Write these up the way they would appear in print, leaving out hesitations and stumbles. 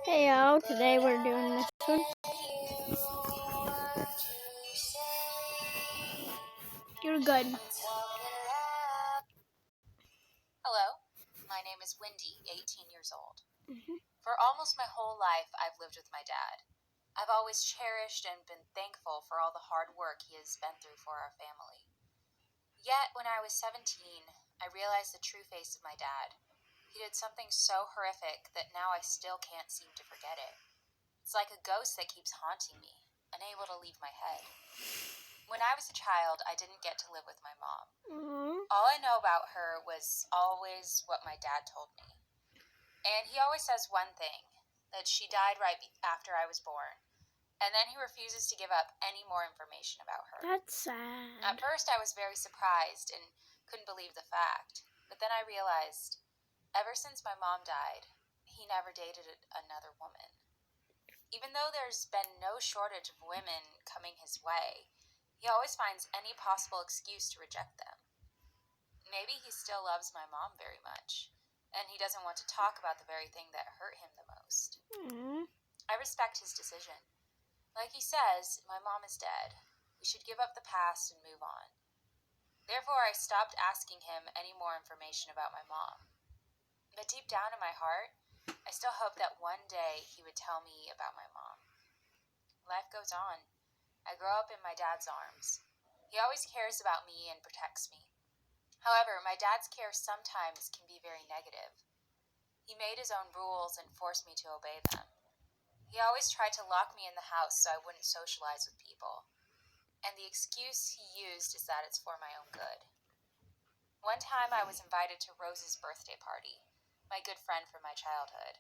Hey y'all, today we're doing this one. You're good. Hello, my name is Wendy, 18 years old. Mhm. For almost my whole life, I've lived with my dad. I've always cherished and been thankful for all the hard work he has been through for our family. Yet, when I was 17, I realized the true face of my dad. He did something so horrific that now I still can't seem to forget it. It's like a ghost that keeps haunting me, unable to leave my head. When I was a child, I didn't get to live with my mom. All I know about her was always what my dad told me. And he always says one thing, that she died right after I was born. And then he refuses to give up any more information about her. That's sad. At first, I was very surprised and couldn't believe the fact. But then I realized, ever since my mom died, he never dated another woman. Even though there's been no shortage of women coming his way, he always finds any possible excuse to reject them. Maybe he still loves my mom very much, and he doesn't want to talk about the very thing that hurt him the most. I respect his decision. Like he says, my mom is dead. We should give up the past and move on. Therefore, I stopped asking him any more information about my mom. But deep down in my heart, I still hope that one day he would tell me about my mom. Life goes on. I grow up in my dad's arms. He always cares about me and protects me. However, my dad's care sometimes can be very negative. He made his own rules and forced me to obey them. He always tried to lock me in the house so I wouldn't socialize with people. And the excuse he used is that it's for my own good. One time I was invited to Rose's birthday party, my good friend from my childhood.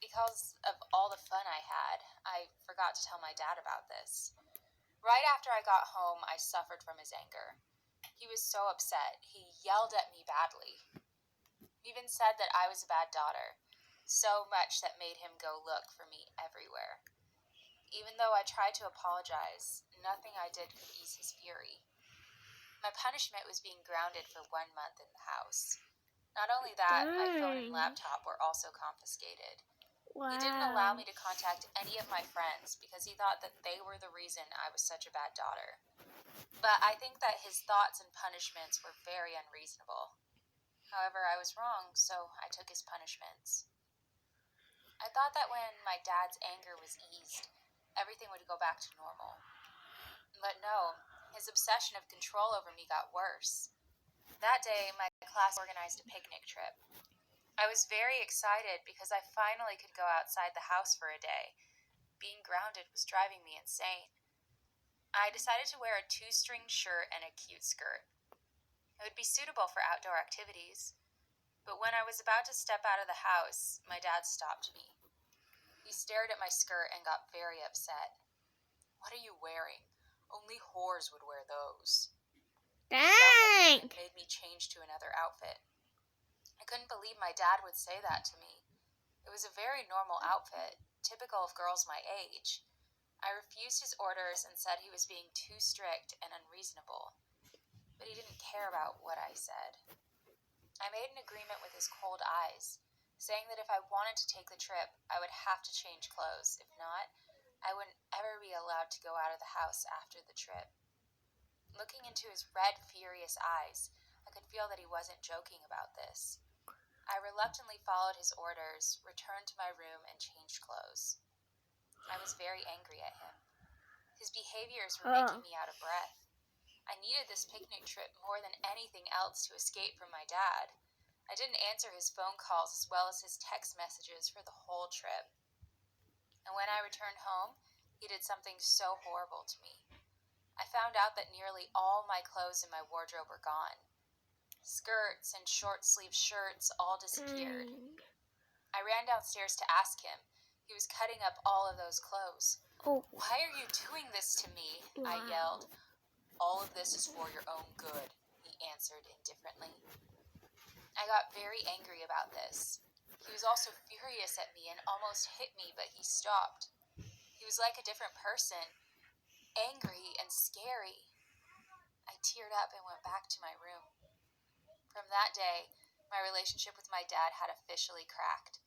Because of all the fun I had, I forgot to tell my dad about this. Right after I got home, I suffered from his anger. He was so upset. He yelled at me badly. He even said that I was a bad daughter, so much that made him go look for me everywhere. Even though I tried to apologize, nothing I did could ease his fury. My punishment was being grounded for 1 month in the house. Not only that, my phone and laptop were also confiscated. Wow. He didn't allow me to contact any of my friends because he thought that they were the reason I was such a bad daughter. But I think that his thoughts and punishments were very unreasonable. However, I was wrong, so I took his punishments. I thought that when my dad's anger was eased, everything would go back to normal. But no, his obsession of control over me got worse. That day, my class organized a picnic trip. I was very excited because I finally could go outside the house for a day. Being grounded was driving me insane. I decided to wear a 2-string shirt and a cute skirt. It would be suitable for outdoor activities. But when I was about to step out of the house, my dad stopped me. He stared at my skirt and got very upset. "What are you wearing? Only whores would wear those." Dang! It made me change to another outfit. I couldn't believe my dad would say that to me. It was a very normal outfit, typical of girls my age. I refused his orders and said he was being too strict and unreasonable. But he didn't care about what I said. I made an agreement with his cold eyes, saying that if I wanted to take the trip, I would have to change clothes. If not, I wouldn't ever be allowed to go out of the house after the trip. Looking into his red, furious eyes, I could feel that he wasn't joking about this. I reluctantly followed his orders, returned to my room, and changed clothes. I was very angry at him. His behaviors were making me out of breath. I needed this picnic trip more than anything else to escape from my dad. I didn't answer his phone calls as well as his text messages for the whole trip. And when I returned home, he did something so horrible to me. I found out that nearly all my clothes in my wardrobe were gone. Skirts and short-sleeved shirts all disappeared. I ran downstairs to ask him. He was cutting up all of those clothes. Oh. "Why are you doing this to me?" I yelled. "All of this is for your own good," he answered indifferently. I got very angry about this. He was also furious at me and almost hit me, but he stopped. He was like a different person, angry and scary. I teared up and went back to my room. From that day, my relationship with my dad had officially cracked.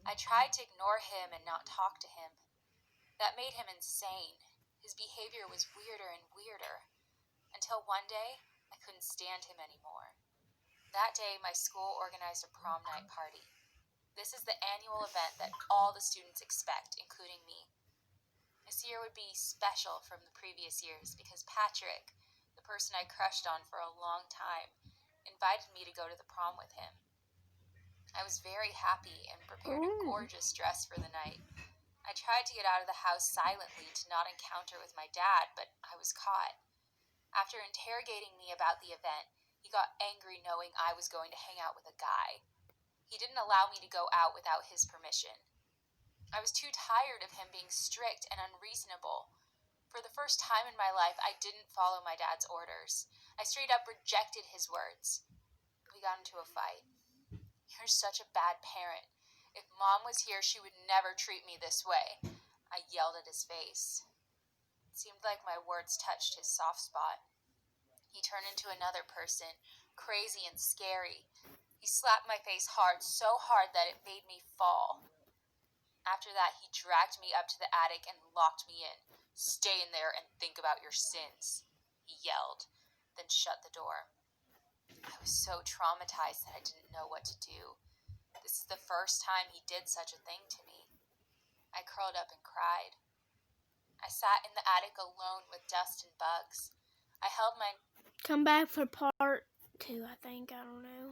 I I tried to ignore him and not talk to him. That made him insane. His behavior was weirder and weirder, until one day I couldn't stand him anymore. That day, my school organized a prom night party. This is the annual event that all the students expect, including me. This year would be special from the previous years because Patrick, the person I crushed on for a long time, invited me to go to the prom with him. I was very happy and prepared a gorgeous dress for the night. I tried to get out of the house silently to not encounter with my dad, but I was caught. After interrogating me about the event, he got angry knowing I was going to hang out with a guy. He didn't allow me to go out without his permission. I was too tired of him being strict and unreasonable. For the first time in my life, I didn't follow my dad's orders. I straight up rejected his words. We got into a fight. You're such a bad parent. If Mom was here, she would never treat me this way. I yelled at his face. It seemed like my words touched his soft spot. He turned into another person, crazy and scary. He slapped my face hard, so hard that it made me fall. After that, he dragged me up to the attic and locked me in. Stay in there and think about your sins, he yelled, then shut the door. I was so traumatized that I didn't know what to do. This is the first time he did such a thing to me. I curled up and cried. I sat in the attic alone with dust and bugs. I held my... Come back for part 2, I think. I don't know.